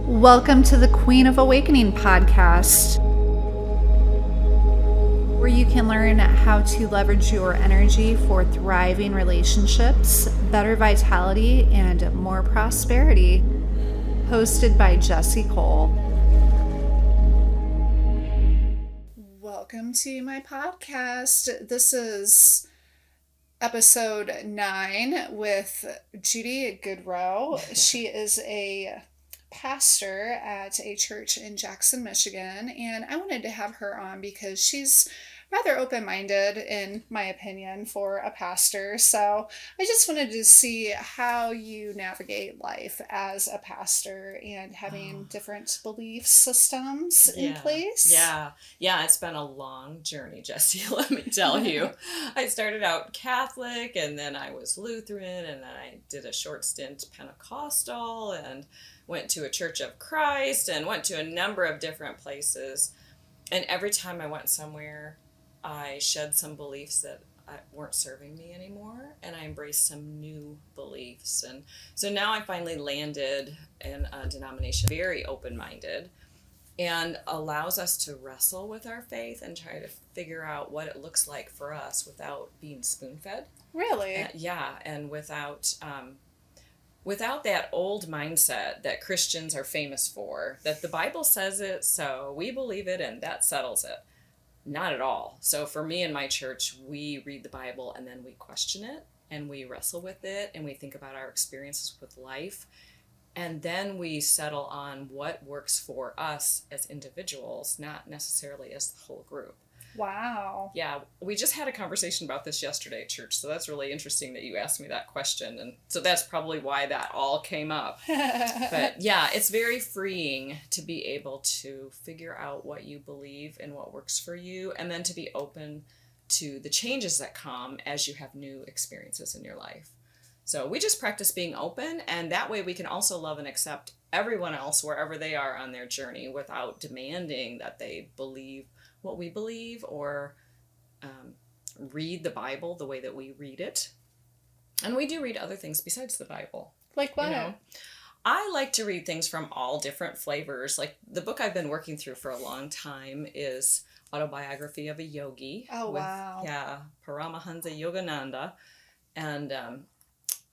Welcome to the Queen of Awakening podcast, where you can learn how to leverage your energy for thriving relationships, better vitality, and more prosperity. Hosted by Jessie Cole. Welcome to my podcast. This is episode 9 with Judy Goodrow. She is a pastor at a church in Jackson, Michigan, and I wanted to have her on because she's rather open-minded, in my opinion, for a pastor. So I just wanted to see how you navigate life as a pastor and having different belief systems in place. Yeah, it's been a long journey, Jessie, let me tell you. I started out Catholic, and then I was Lutheran, and then I did a short stint Pentecostal, and went to a Church of Christ, and went to a number of different places. And every time I went somewhere, I shed some beliefs that weren't serving me anymore, and I embraced some new beliefs. And so now I finally landed in a denomination very open-minded and allows us to wrestle with our faith and try to figure out what it looks like for us without being spoon-fed. Really? And without that old mindset that Christians are famous for, that the Bible says it, so we believe it, and that settles it. Not at all. So for me and my church, we read the Bible and then we question it and we wrestle with it and we think about our experiences with life. And then we settle on what works for us as individuals, not necessarily as the whole group. Wow. Yeah, we just had a conversation about this yesterday at church, so that's really interesting that you asked me that question, and so that's probably why that all came up. But yeah, it's very freeing to be able to figure out what you believe and what works for you, and then to be open to the changes that come as you have new experiences in your life. So we just practice being open, and that way we can also love and accept everyone else wherever they are on their journey without demanding that they believe what we believe or read the Bible the way that we read it. And we do read other things besides the Bible. Like what? You know? I like to read things from all different flavors. Like the book I've been working through for a long time is Autobiography of a Yogi. Oh, wow. Yeah, Paramahansa Yogananda. And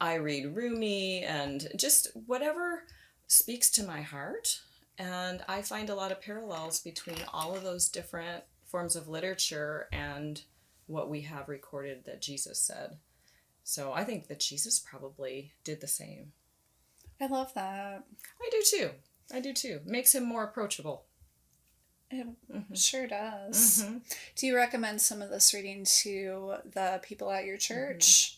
I read Rumi and just whatever speaks to my heart. And I find a lot of parallels between all of those different forms of literature and what we have recorded that Jesus said. So I think that Jesus probably did the same. I love that. I do too. Makes him more approachable. It sure does. Mm-hmm. Do you recommend some of this reading to the people at your church?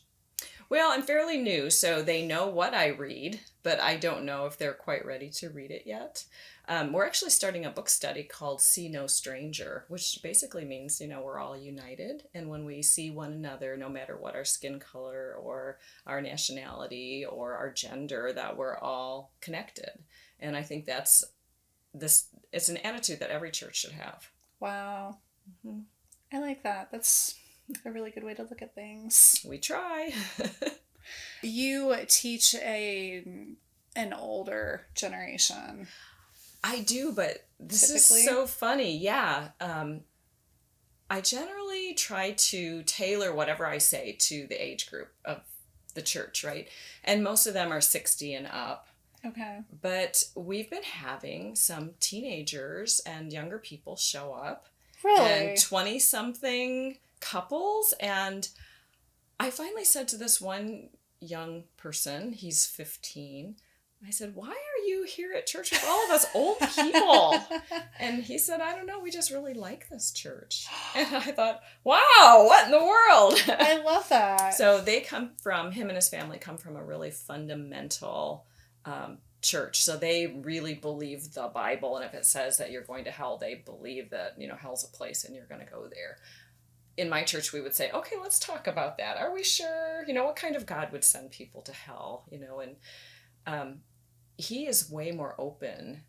Well, I'm fairly new, so they know what I read, but I don't know if they're quite ready to read it yet. We're actually starting a book study called See No Stranger, which basically means, we're all united. And when we see one another, no matter what our skin color or our nationality or our gender, that we're all connected. And I think it's an attitude that every church should have. Wow. Mm-hmm. I like that. That's a really good way to look at things. We try. You teach an older generation. I do, but this typically is so funny. Yeah. I generally try to tailor whatever I say to the age group of the church, right? And most of them are 60 and up. Okay. But we've been having some teenagers and younger people show up. Really? And 20-something couples. And I finally said to this one young person, he's 15, I said, why are you here at church with all of us old people? And he said, I don't know, we just really like this church. And I thought, wow, what in the world? I love that. So him and his family come from a really fundamental church. So they really believe the Bible. And if it says that you're going to hell, they believe that, hell's a place and you're going to go there. In my church, we would say, okay, let's talk about that. Are we sure? What kind of God would send people to hell? And he is way more open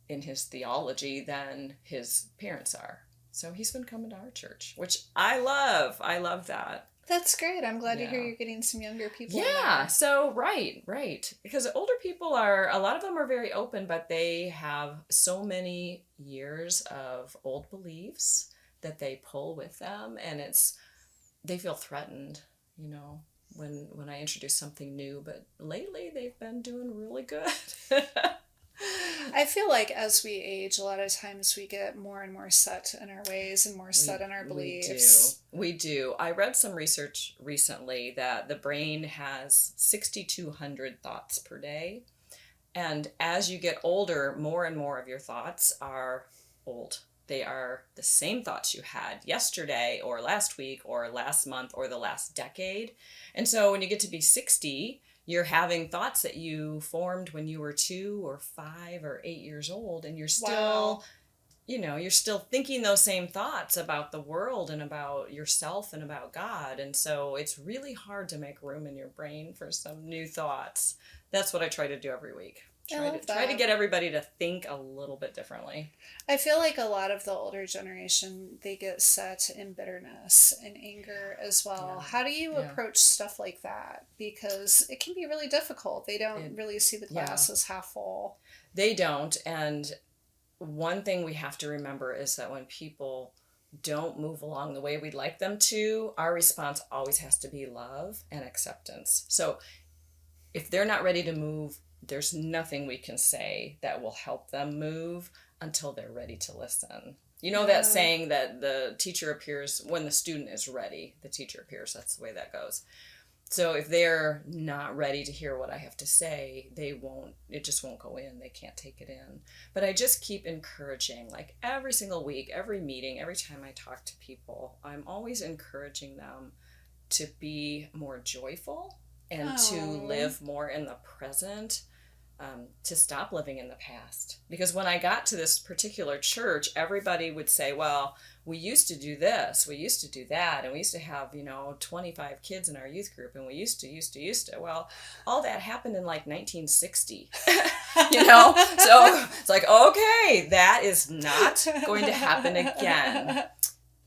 in his theology than his parents are. So he's been coming to our church, which I love. I love that. That's great. I'm glad to hear you're getting some younger people. Yeah, so right. Because older people a lot of them are very open, but they have so many years of old beliefs that they pull with them, and they feel threatened, when I introduce something new, but lately they've been doing really good. I feel like as we age, a lot of times we get more and more set in our ways and more set in our beliefs. We do. I read some research recently that the brain has 6,200 thoughts per day. And as you get older, more and more of your thoughts are old. They are the same thoughts you had yesterday or last week or last month or the last decade. And so when you get to be 60, you're having thoughts that you formed when you were 2 or 5 or 8 years old, and you're still, you're still thinking those same thoughts about the world and about yourself and about God. And so it's really hard to make room in your brain for some new thoughts. That's what I try to do every week. Try to get everybody to think a little bit differently. I feel like a lot of the older generation, they get set in bitterness and anger as well. Yeah. How do you approach stuff like that? Because it can be really difficult. They don't really see the glass as half full. They don't. And one thing we have to remember is that when people don't move along the way we'd like them to, our response always has to be love and acceptance. So if they're not ready to move, there's nothing we can say that will help them move until they're ready to listen. You know that saying that the teacher appears when the student is ready, the teacher appears. That's the way that goes. So if they're not ready to hear what I have to say, it just won't go in. They can't take it in. But I just keep encouraging, like every single week, every meeting, every time I talk to people, I'm always encouraging them to be more joyful and to live more in the present, to stop living in the past. Because when I got to this particular church, everybody would say, well, we used to do this, we used to do that, and we used to have, 25 kids in our youth group, and we used to. Well, all that happened in like 1960, So it's like, okay, that is not going to happen again.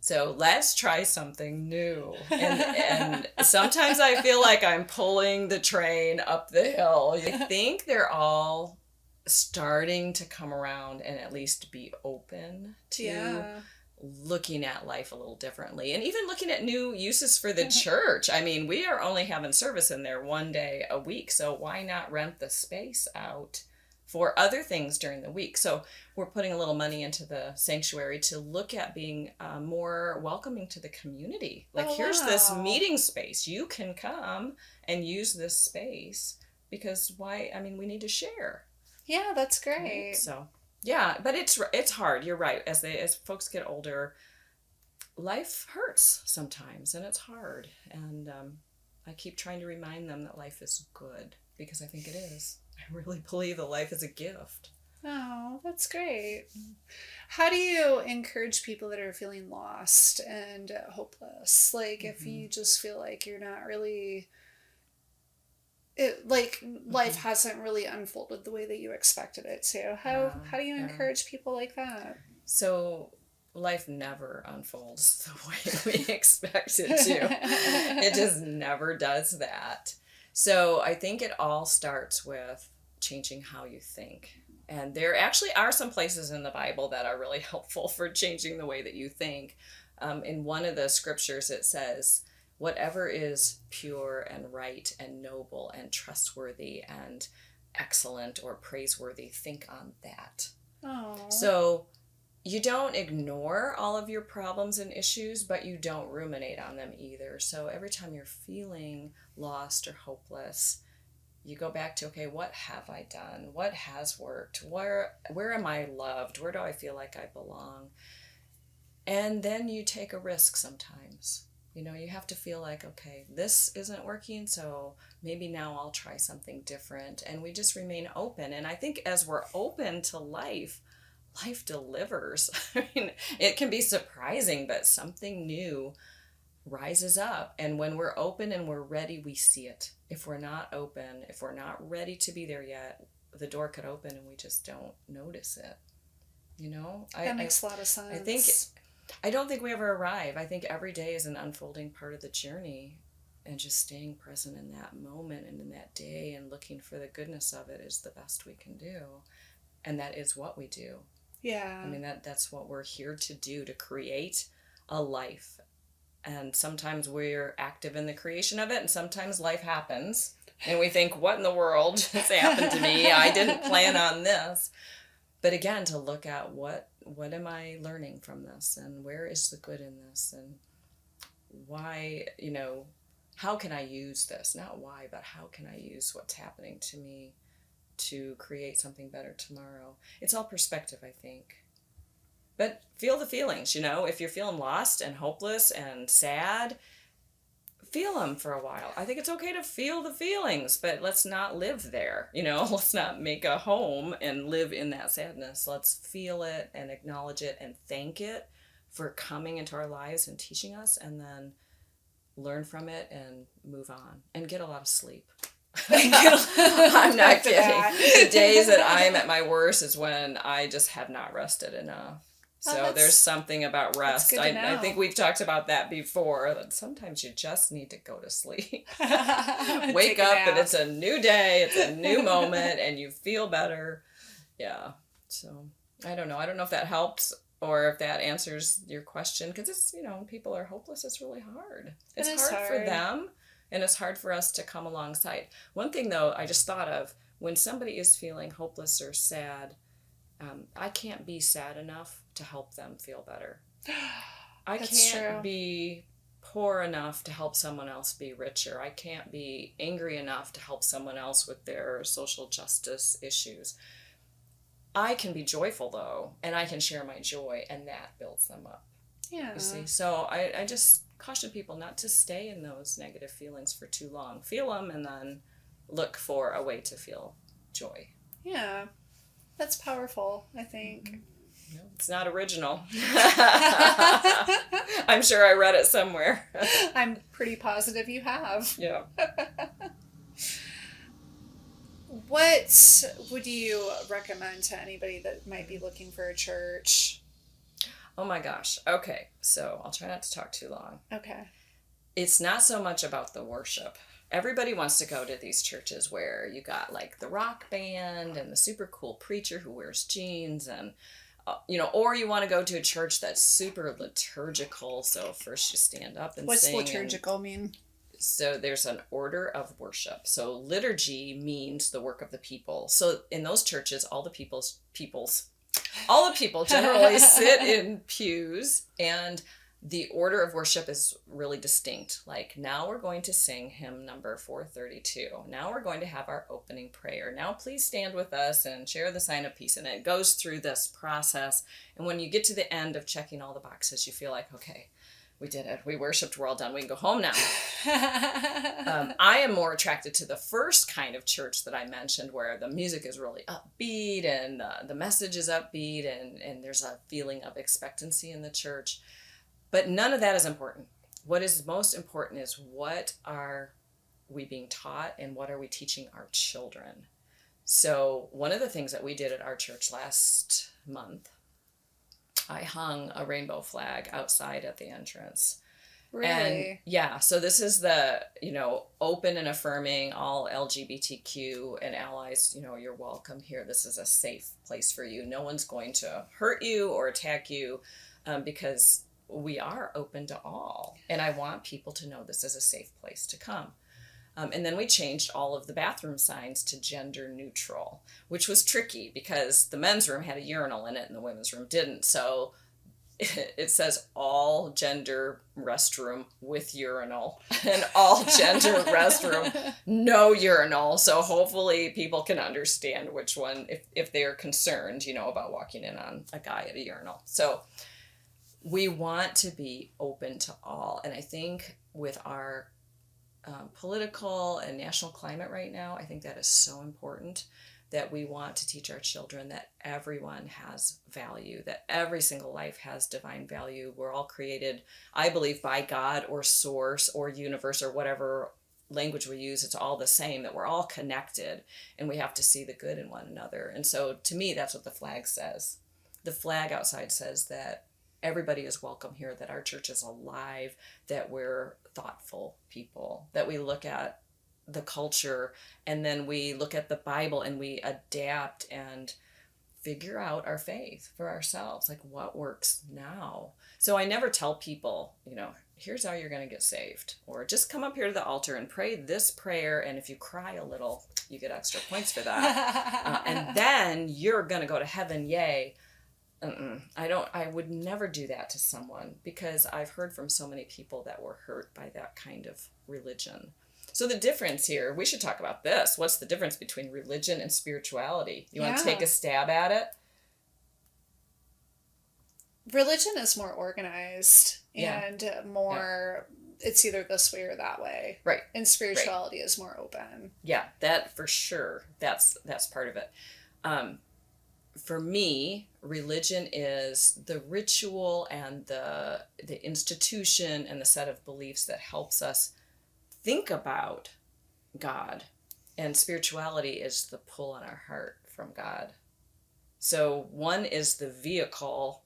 So let's try something new. And sometimes I feel like I'm pulling the train up the hill. I think they're all starting to come around and at least be open to looking at life a little differently. And even looking at new uses for the church. I mean, we are only having service in there one day a week. So why not rent the space out for other things during the week? So we're putting a little money into the sanctuary to look at being more welcoming to the community. Like, here's this meeting space. You can come and use this space because we need to share. Yeah, that's great. Right? So, yeah, but it's hard. You're right. As folks get older, life hurts sometimes, and it's hard. And I keep trying to remind them that life is good, because I think it is. I really believe that life is a gift. Oh, that's great. How do you encourage people that are feeling lost and hopeless? Like, if you just feel like you're not really, life hasn't really unfolded the way that you expected it to. How do you encourage people like that? So life never unfolds the way we expect it to. It just never does that. So I think it all starts with changing how you think. And there actually are some places in the Bible that are really helpful for changing the way that you think. In one of the scriptures, it says, whatever is pure and right and noble and trustworthy and excellent or praiseworthy, think on that. Oh. So you don't ignore all of your problems and issues, but you don't ruminate on them either. So every time you're feeling lost or hopeless, you go back to, okay, what have I done? What has worked? Where am I loved? Where do I feel like I belong? And then you take a risk sometimes. You have to feel like, okay, this isn't working, so maybe now I'll try something different. And we just remain open. And I think as we're open to life delivers. I mean, it can be surprising, but something new rises up. And when we're open and we're ready, we see it. If we're not open, if we're not ready to be there yet, the door could open and we just don't notice it. That makes a lot of sense. I don't think we ever arrive. I think every day is an unfolding part of the journey, and just staying present in that moment and in that day and looking for the goodness of it is the best we can do. And that is what we do. Yeah. I mean, that's what we're here to do, to create a life. And sometimes we're active in the creation of it, and sometimes life happens. And we think, what in the world has happened to me? I didn't plan on this. But again, to look at what am I learning from this, and where is the good in this, and why, how can I use this? Not why, but how can I use what's happening to me to create something better tomorrow? It's all perspective, I think. But feel the feelings, if you're feeling lost and hopeless and sad, feel them for a while. I think it's okay to feel the feelings, but let's not live there, let's not make a home and live in that sadness. Let's feel it and acknowledge it and thank it for coming into our lives and teaching us, and then learn from it and move on and get a lot of sleep. I'm not kidding. The days that I'm at my worst is when I just have not rested enough. So there's something about rest. I think we've talked about that before, that sometimes you just need to go to sleep. Wake up and it's a new day, it's a new moment, and you feel better. Yeah. So I don't know. I don't know if that helps or if that answers your question, because it's, when people are hopeless, it's really hard. It's hard for them, and it's hard for us to come alongside. One thing, though, I just thought of, when somebody is feeling hopeless or sad, I can't be sad enough to help them feel better. I can't be poor enough to help someone else be richer. I can't be angry enough to help someone else with their social justice issues. I can be joyful, though, and I can share my joy, and that builds them up. Yeah. You see? So I just caution people not to stay in those negative feelings for too long. Feel them, and then look for a way to feel joy. Yeah. That's powerful, I think. No, it's not original. I'm sure I read it somewhere. I'm pretty positive you have. Yeah. What would you recommend to anybody that might be looking for a church? Oh my gosh. Okay. So I'll try not to talk too long. Okay. It's not so much about the worship. Everybody wants to go to these churches where you got like the rock band and the super cool preacher who wears jeans, and or you want to go to a church that's super liturgical. So first you stand up and What's sing. What's liturgical mean? So there's an order of worship. So liturgy means the work of the people. So in those churches, all the people generally sit in pews, and the order of worship is really distinct. Like, now we're going to sing hymn number 432. Now we're going to have our opening prayer. Now please stand with us and share the sign of peace. And it goes through this process. And when you get to the end of checking all the boxes, you feel like, okay, we did it. We worshiped. We're all done. We can go home now. I am more attracted to the first kind of church that I mentioned, where the music is really upbeat and the message is upbeat, and there's a feeling of expectancy in the church. But none of that is important. What is most important is, what are we being taught, and what are we teaching our children? So one of the things that we did at our church last month, I hung a rainbow flag outside at the entrance. Really? And yeah, so this is the, open and affirming, all LGBTQ and allies, you're welcome here. This is a safe place for you. No one's going to hurt you or attack you, because we are open to all. And I want people to know this is a safe place to come. And then we changed all of the bathroom signs to gender neutral, which was tricky because the men's room had a urinal in it and the women's room didn't. So it says all gender restroom with urinal, and all gender restroom, no urinal. So hopefully people can understand which one, if they're concerned, about walking in on a guy at a urinal. So we want to be open to all. And I think with our political and national climate right now, I think that is so important, that we want to teach our children that everyone has value, that every single life has divine value. We're all created, I believe, by God or source or universe or whatever language we use. It's all the same, that we're all connected, and we have to see the good in one another. And so to me, that's what the flag says. the flag outside says that everybody is welcome here, that our church is alive, that we're thoughtful people, that we look at the culture and then we look at the Bible and we adapt and figure out our faith for ourselves, like what works now. So I never tell people, here's how you're going to get saved, or just come up here to the altar and pray this prayer, and if you cry a little, you get extra points for that. And then you're going to go to heaven, yay. I would never do that to someone, because I've heard from so many people that were hurt by that kind of religion. So the difference here, we should talk about this. What's the difference between religion and spirituality? You want to take a stab at it? Religion is more organized and more, it's either this way or that way. Right. And spirituality is more open. Yeah, that for sure. That's part of it. For me, religion is the ritual and the institution and the set of beliefs that helps us think about God, and spirituality is the pull on our heart from God. So one is the vehicle,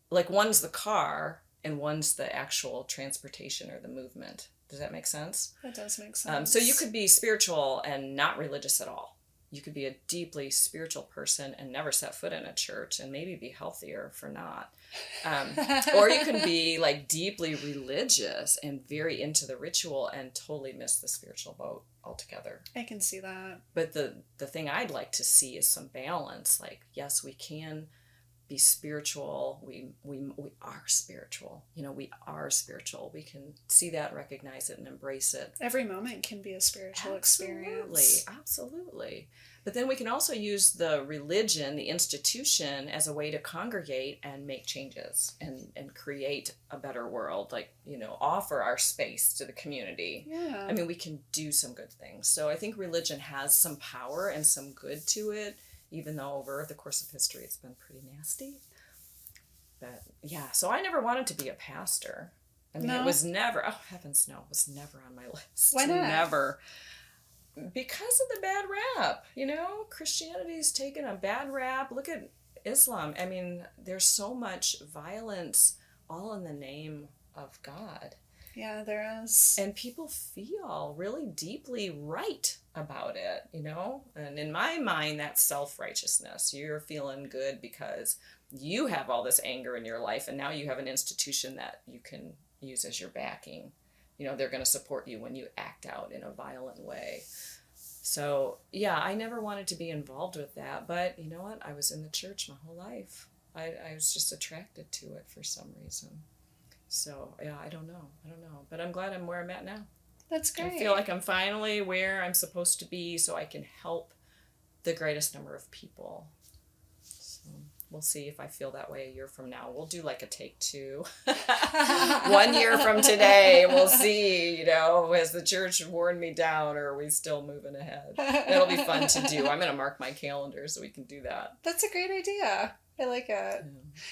like one's the car and one's the actual transportation or the movement. Does that make sense? That does make sense. So you could be spiritual and not religious at all. You could be a deeply spiritual person and never set foot in a church and maybe be healthier for not. Or you can be like deeply religious and very into the ritual and totally miss the spiritual boat altogether. I can see that. But the thing I'd like to see is some balance. Like, yes, we can be spiritual. We are spiritual. We are spiritual. We can see that, recognize it, and embrace it. Every moment can be a spiritual experience. Absolutely. But then we can also use the religion, the institution, as a way to congregate and make changes and create a better world. Like, offer our space to the community. Yeah. I mean, we can do some good things. So I think religion has some power and some good to it, even though over the course of history it's been pretty nasty. But yeah, so I never wanted to be a pastor. I mean, It was never, oh heavens no, it was never on my list. Why not? Never. Because of the bad rap, Christianity's taken a bad rap. Look at Islam. I mean, there's so much violence all in the name of God. Yeah, there is. And people feel really deeply right about it, And in my mind, that's self-righteousness. You're feeling good because you have all this anger in your life, and now you have an institution that you can use as your backing. They're going to support you when you act out in a violent way. So, yeah, I never wanted to be involved with that. But you know what? I was in the church my whole life. I was just attracted to it for some reason. So, yeah, I don't know. But I'm glad I'm where I'm at now. That's great. I feel like I'm finally where I'm supposed to be so I can help the greatest number of people. So we'll see if I feel that way a year from now. We'll do like a take 2. 1 year from today, we'll see, has the church worn me down or are we still moving ahead? It'll be fun to do. I'm going to mark my calendar so we can do that. That's a great idea. I like it.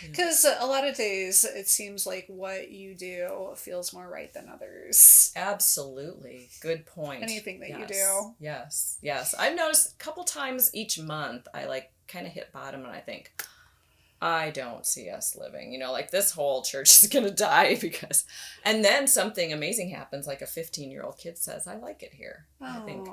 Because a lot of days it seems like what you do feels more right than others. Absolutely. Good point. Anything that you do. Yes. I've noticed a couple times each month I kind of hit bottom and I think, I don't see us living. This whole church is going to die because... And then something amazing happens, like a 15-year-old kid says, I like it here. I think...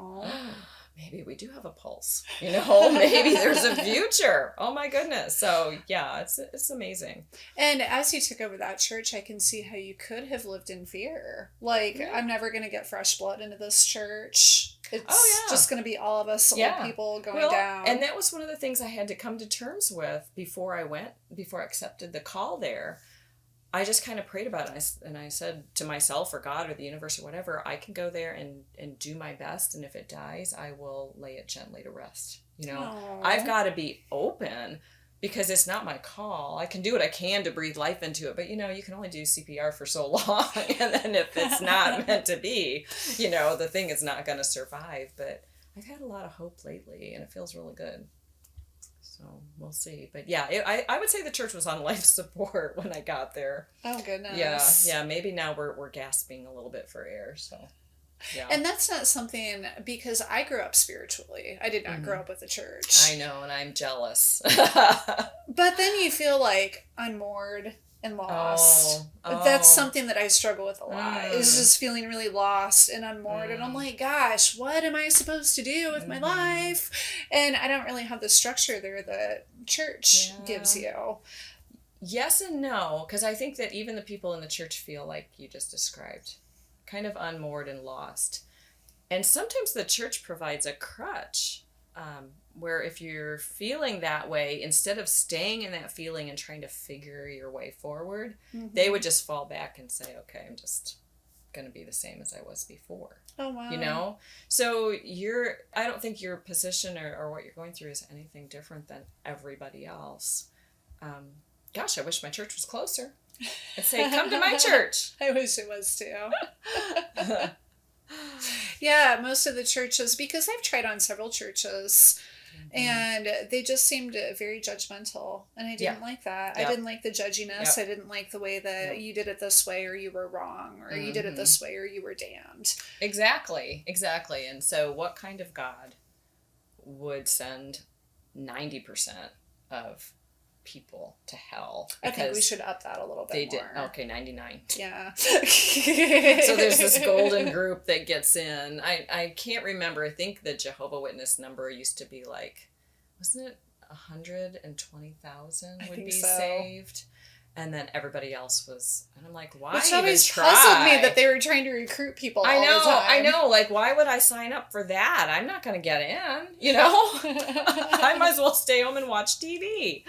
maybe we do have a pulse, maybe there's a future. Oh my goodness. So yeah, it's amazing. And as you took over that church, I can see how you could have lived in fear. I'm never going to get fresh blood into this church. It's just going to be all of us old people going down. And that was one of the things I had to come to terms with before I accepted the call there. I just kind of prayed about it, and I said to myself or God or the universe or whatever, I can go there and do my best, and if it dies, I will lay it gently to rest. Aww. I've got to be open because it's not my call. I can do what I can to breathe life into it, but you can only do CPR for so long, and then if it's not meant to be, the thing is not going to survive. But I've had a lot of hope lately, and it feels really good. So we'll see. But yeah, I would say the church was on life support when I got there. Oh, goodness. Yeah. Maybe now we're gasping a little bit for air. So Yeah. And that's not something, because I grew up spiritually. I did not grow up with a church. I know, and I'm jealous. But then you feel like unmoored and lost. That's something that I struggle with a lot, is just feeling really lost and unmoored. And I'm like, gosh, what am I supposed to do with my life? And I don't really have the structure there that church gives you. Yes and no, because I think that even the people in the church feel like you just described, kind of unmoored and lost. And sometimes the church provides a crutch, where if you're feeling that way, instead of staying in that feeling and trying to figure your way forward, they would just fall back and say, okay, I'm just going to be the same as I was before. Oh, wow. You know? So I don't think your position or what you're going through is anything different than everybody else. Gosh, I wish my church was closer. I'd say, come to my church. I wish it was too. Yeah, most of the churches, because I've tried on several churches, and they just seemed very judgmental, and I didn't like that. I didn't like the judginess. I didn't like the way that you did it this way, or you were wrong, or you did it this way, or you were damned. Exactly. And so what kind of God would send 90% of people to hell? I think we should up that a little bit more. Okay, 99. Yeah. So there's this golden group that gets in. I can't remember. I think the Jehovah Witness number used to be like, wasn't it 120,000 would be saved? And then everybody else was, and I'm like, why Which even always try? puzzled me that they were trying to recruit people all the time. I know. Like, why would I sign up for that? I'm not going to get in, you know? I might as well stay home and watch TV.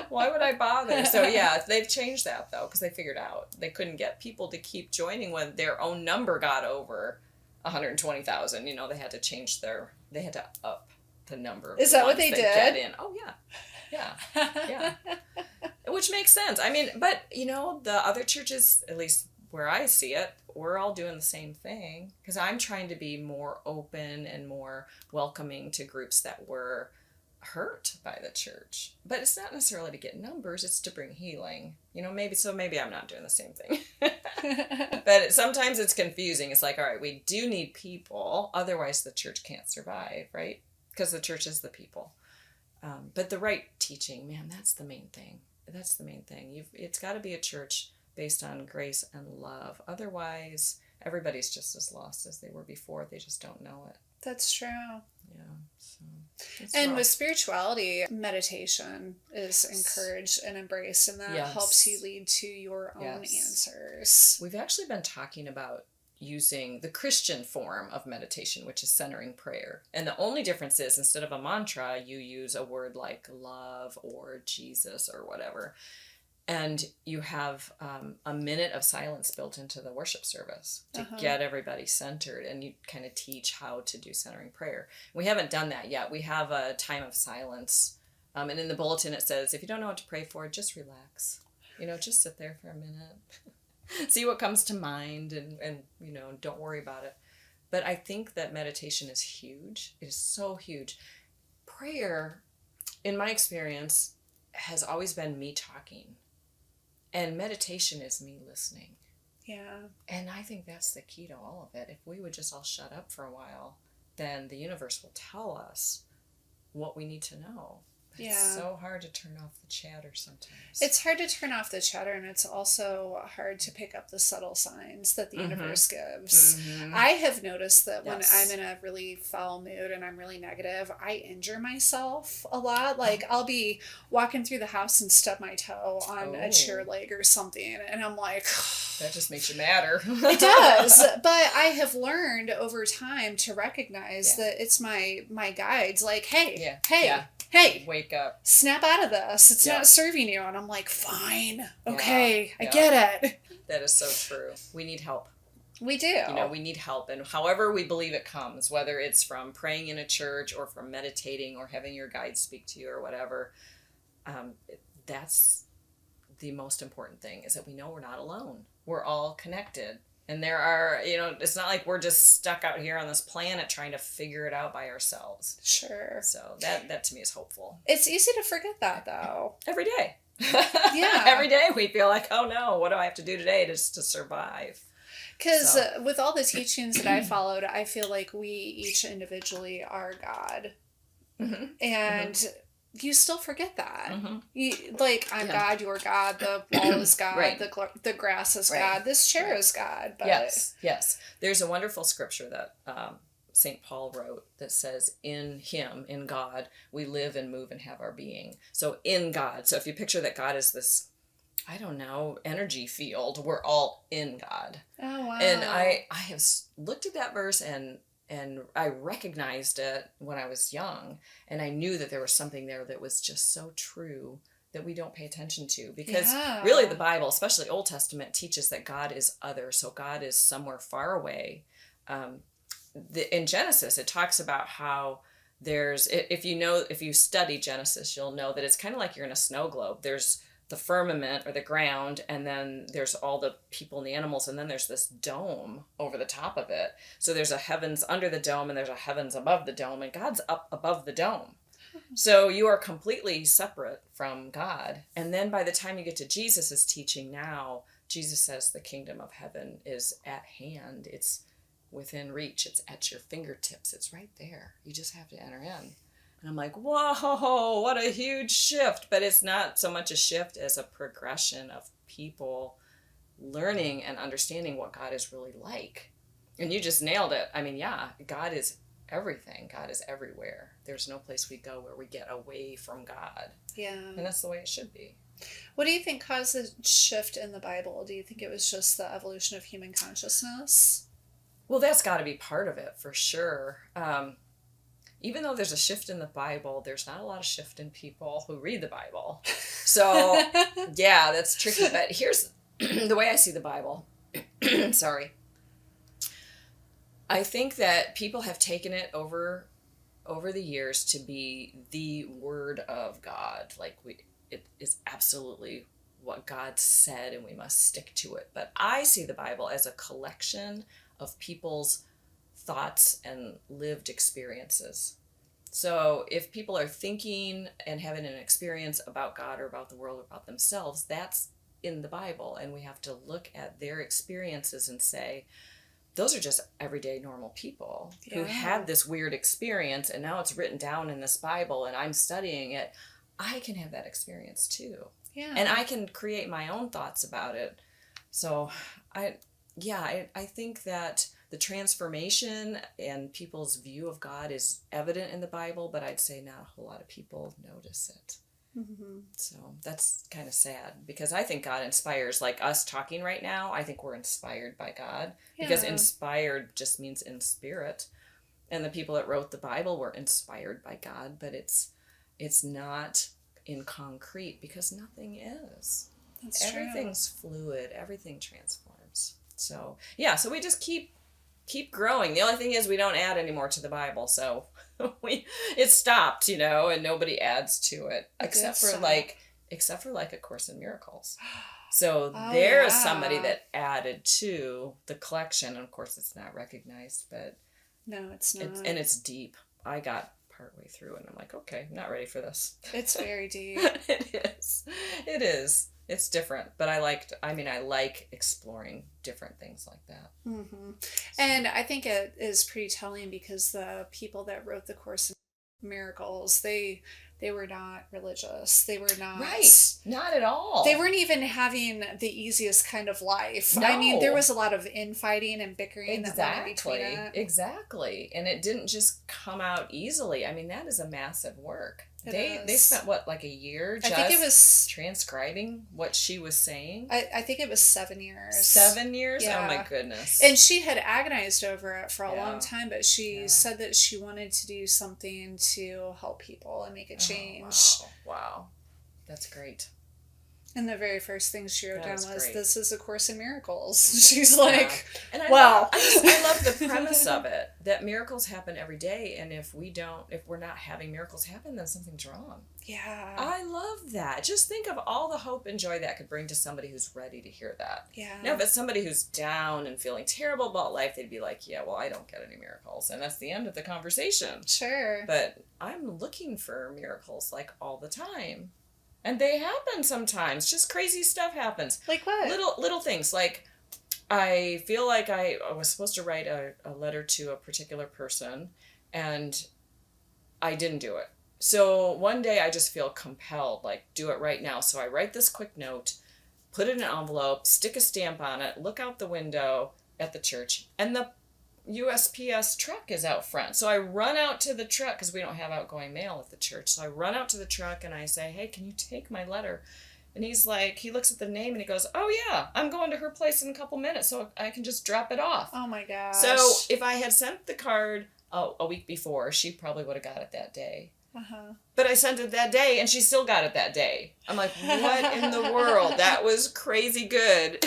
Why would I bother? So, yeah, they've changed that, though, because they figured out they couldn't get people to keep joining when their own number got over 120,000. You know, they had to up the number. Is that what they did? Get in. Oh, yeah. Yeah. Which makes sense. I mean, but, you know, the other churches, at least where I see it, we're all doing the same thing. Because I'm trying to be more open and more welcoming to groups that were hurt by the church. But it's not necessarily to get numbers, it's to bring healing. You know, maybe I'm not doing the same thing. But sometimes it's confusing. It's like, all right, we do need people, otherwise the church can't survive, right? Because the church is the people. But the right teaching, man, that's the main thing. It's got to be a church based on grace and love. Otherwise, everybody's just as lost as they were before. They just don't know it. That's true. Yeah. So and rough. With spirituality, meditation is encouraged and embraced, and that helps you lead to your own answers. We've actually been talking about using the Christian form of meditation, which is centering prayer. And the only difference is, instead of a mantra, you use a word like love or Jesus or whatever. And you have a minute of silence built into the worship service to get everybody centered. And you kind of teach how to do centering prayer. We haven't done that yet. We have a time of silence. And in the bulletin it says, if you don't know what to pray for, just relax. You know, just sit there for a minute. See what comes to mind and you know, don't worry about it. But I think that meditation is huge. It is so huge. Prayer, in my experience, has always been me talking. And meditation is me listening. Yeah. And I think that's the key to all of it. If we would just all shut up for a while, then the universe will tell us what we need to know. It's so hard to turn off the chatter sometimes. It's hard to turn off the chatter, and it's also hard to pick up the subtle signs that the universe gives. I have noticed that when I'm in a really foul mood and I'm really negative, I injure myself a lot. Like, I'll be walking through the house and stub my toe on a chair leg or something, and I'm like... That just makes you madder. It does, but I have learned over time to recognize that it's my guides, like, hey, wake up, snap out of this. It's not serving you. And I'm like, fine, okay, I get it. That is so true. We need help. We do. You know, we need help, and however we believe it comes, whether it's from praying in a church or from meditating or having your guide speak to you or whatever, that's the most important thing, is that we know we're not alone. We're all connected. And there are, you know, it's not like we're just stuck out here on this planet trying to figure it out by ourselves. Sure. So that to me is hopeful. It's easy to forget that, though. Every day. Yeah. Every day we feel like, oh no, what do I have to do today to survive? Because with all the teachings that I followed, I feel like we each individually are God. Mm-hmm. And you still forget that. I'm God, you're God, the wall is God, right. the grass is God, this chair is God. But Yes. There's a wonderful scripture that St. Paul wrote that says, in him, in God, we live and move and have our being. So in God. So if you picture that God is this, I don't know, energy field, we're all in God. Oh, wow. And I have looked at that verse and I recognized it when I was young, and I knew that there was something there that was just so true that we don't pay attention to, because really the Bible, especially Old Testament, teaches that God is other. So God is somewhere far away. In Genesis, it talks about how there's, if you study Genesis, you'll know that it's kind of like you're in a snow globe. There's the firmament or the ground, and then there's all the people and the animals, and then there's this dome over the top of it. So there's a heavens under the dome, and there's a heavens above the dome, and God's up above the dome. So you are completely separate from God. And then by the time you get to Jesus' teaching now, Jesus says the kingdom of heaven is at hand. It's within reach. It's at your fingertips. It's right there. You just have to enter in. And I'm like, whoa, what a huge shift. But it's not so much a shift as a progression of people learning and understanding what God is really like. And you just nailed it. I mean, yeah, God is everything. God is everywhere. There's no place we go where we get away from God. Yeah. And that's the way it should be. What do you think caused the shift in the Bible? Do you think it was just the evolution of human consciousness? Well, that's got to be part of it for sure. Even though there's a shift in the Bible, there's not a lot of shift in people who read the Bible. So, yeah, that's tricky. But here's the way I see the Bible. Sorry. I think that people have taken it over the years to be the Word of God. Like, it is absolutely what God said, and we must stick to it. But I see the Bible as a collection of people's thoughts and lived experiences. So if people are thinking and having an experience about God or about the world or about themselves, that's in the Bible. And we have to look at their experiences and say, those are just everyday normal people who had this weird experience, and now it's written down in this Bible and I'm studying it. I can have that experience too. Yeah. And I can create my own thoughts about it. So I think that the transformation and people's view of God is evident in the Bible, but I'd say not a whole lot of people notice it. Mm-hmm. So that's kind of sad, because I think God inspires, like us talking right now. I think we're inspired by God, because inspired just means in spirit. And the people that wrote the Bible were inspired by God, but it's not in concrete, because nothing is. That's Everything's true. Fluid. Everything transforms. So, so we just keep growing. The only thing is we don't add any more to the Bible. So it stopped, and nobody adds to it except for like A Course in Miracles. So there is somebody that added to the collection. And of course, it's not recognized, but no, it's not. It's deep. I got partway through and I'm like, okay, I'm not ready for this. It's very deep. It is. It's different, but I like exploring different things like that. Mm-hmm. And I think it is pretty telling, because the people that wrote the Course in Miracles, they were not religious. They were not. Right. Not at all. They weren't even having the easiest kind of life. No. I mean, there was a lot of infighting and bickering that went in between it. Exactly. And it didn't just come out easily. I mean, that is a massive work. They spent like a year just, I think it was transcribing what she was saying. I think it was 7 years. 7 years? Yeah. Oh my goodness. And she had agonized over it for a long time, but she said that she wanted to do something to help people and make a change. Oh, wow. That's great. And the very first thing she wrote down was, "This is A Course in Miracles." She's like, and I love the premise of it, that miracles happen every day, and if we're not having miracles happen, then something's wrong. Yeah. I love that. Just think of all the hope and joy that could bring to somebody who's ready to hear that. Yeah. Now, if it's somebody who's down and feeling terrible about life, they'd be like, yeah, well, I don't get any miracles, and that's the end of the conversation. Sure. But I'm looking for miracles like all the time. And they happen sometimes. Just crazy stuff happens. Like what? Little things. Like I feel like I was supposed to write a letter to a particular person, and I didn't do it. So one day I just feel compelled, like, do it right now. So I write this quick note, put it in an envelope, stick a stamp on it, look out the window at the church, and the USPS truck is out front. So I run out to the truck, because we don't have outgoing mail at the church. So I run out to the truck and I say, hey, can you take my letter? And he's like, he looks at the name and he goes, oh yeah, I'm going to her place in a couple minutes, so I can just drop it off. Oh my gosh. So if I had sent the card a week before, she probably would have got it that day. But I sent it that day and she still got it that day. I'm like, what in the world? That was crazy good.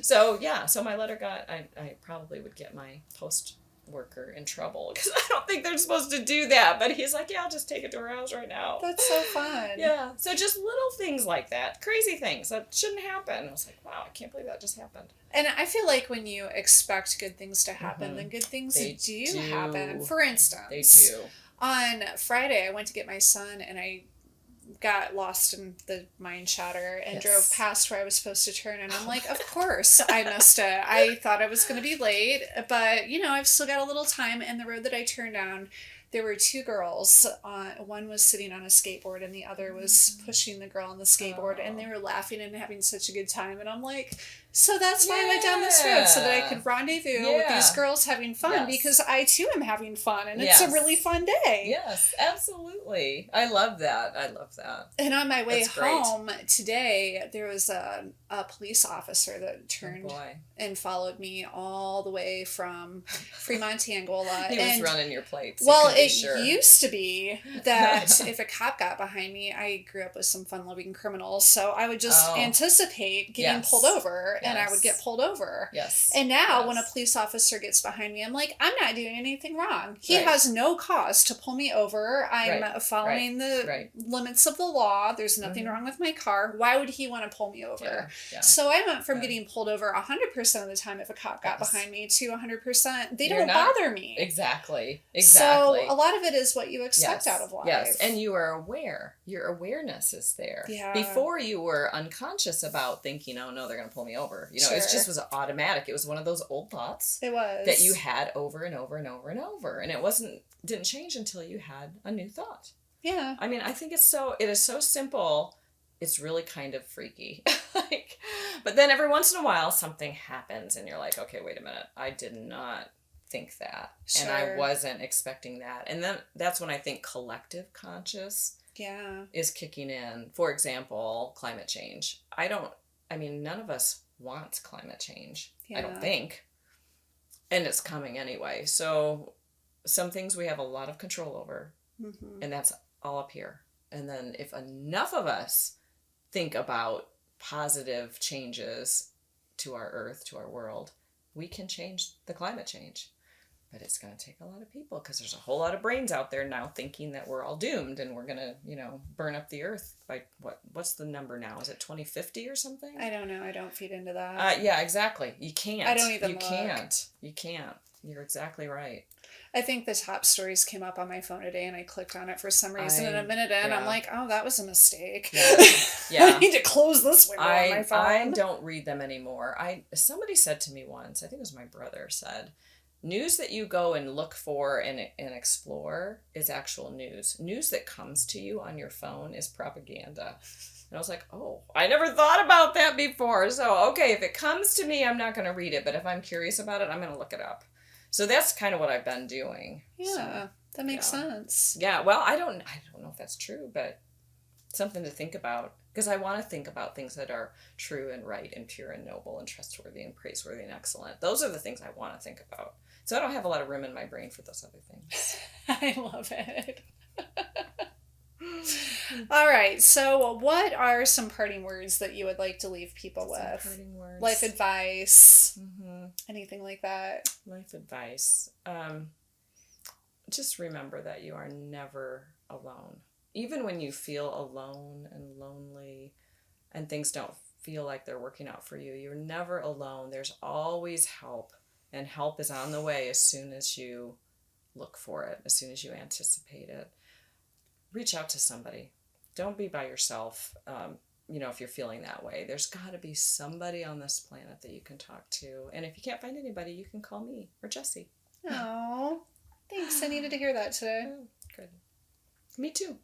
So yeah, so my letter got, I probably would get my post worker in trouble, because I don't think they're supposed to do that, but he's like, yeah, I'll just take it to her house right now. That's so fun. Yeah, so just little things like that, crazy things that shouldn't happen. I was like, wow, I can't believe that just happened. And I feel like when you expect good things to happen, then good things do happen. For instance, they do. On Friday, I went to get my son, and I got lost in the mine shatter and drove past where I was supposed to turn, and I'm like, of course I missed it. I thought I was going to be late, but I've still got a little time. And the road that I turned down, there were two girls. One was sitting on a skateboard and the other was pushing the girl on the skateboard, and they were laughing and having such a good time. And I'm like, so that's why I went down this road, so that I could rendezvous with these girls having fun, because I too am having fun, and it's a really fun day. Yes, absolutely. I love that. And on my way home today, there was a police officer that turned and followed me all the way from Fremont, Angola. He was running your plates. Well, it used to be that if a cop got behind me, I grew up with some fun-loving criminals, so I would just anticipate getting pulled over. And I would get pulled over. Yes. And now when a police officer gets behind me, I'm like, I'm not doing anything wrong. He has no cause to pull me over. I'm following the limits of the law. There's nothing wrong with my car. Why would he want to pull me over? Yeah. So I went from getting pulled over 100% of the time if a cop got behind me to 100%. They don't bother me. Exactly. So a lot of it is what you expect out of life. Yes. And you are aware. Your awareness is there. Yeah. Before you were unconscious about thinking, oh no, they're going to pull me over. It just was automatic. It was one of those old thoughts. It was. That you had over and over and over and over. And it didn't change until you had a new thought. Yeah. I mean, I think it is so simple. It's really kind of freaky. But then every once in a while something happens and you're like, okay, wait a minute. I did not think that. Sure. And I wasn't expecting that. And then that's when I think collective conscious is kicking in. For example, climate change. None of us wants climate change. I don't think. And it's coming anyway. So some things we have a lot of control over. And that's all up here. And then if enough of us think about positive changes to our earth, to our world, we can change the climate change. But it's going to take a lot of people, because there's a whole lot of brains out there now thinking that we're all doomed and we're going to, burn up the earth by what's the number now? Is it 2050 or something? I don't know. I don't feed into that. Yeah, exactly. You can't. I don't even You look. You can't. You're exactly right. I think the top stories came up on my phone today and I clicked on it for some reason, and a minute in, I'm like, oh, that was a mistake. Yeah. I need to close this window on my phone. I don't read them anymore. Somebody said to me once, I think it was my brother said, news that you go and look for and explore is actual news. News that comes to you on your phone is propaganda. And I was like, oh, I never thought about that before. So, okay, if it comes to me, I'm not going to read it. But if I'm curious about it, I'm going to look it up. So that's kind of what I've been doing. Yeah, so, that makes sense. Yeah, well, I don't know if that's true, but something to think about. Because I want to think about things that are true and right and pure and noble and trustworthy and praiseworthy and excellent. Those are the things I want to think about. So I don't have a lot of room in my brain for those other things. I love it. All right. So what are some parting words that you would like to leave people with? Parting words. Life advice. Anything like that? Life advice. Just remember that you are never alone. Even when you feel alone and lonely and things don't feel like they're working out for you, you're never alone. There's always help. And help is on the way as soon as you look for it, as soon as you anticipate it. Reach out to somebody. Don't be by yourself. if you're feeling that way. There's got to be somebody on this planet that you can talk to. And if you can't find anybody, you can call me or Jessie. Oh, thanks. I needed to hear that today. Oh, good. Me too.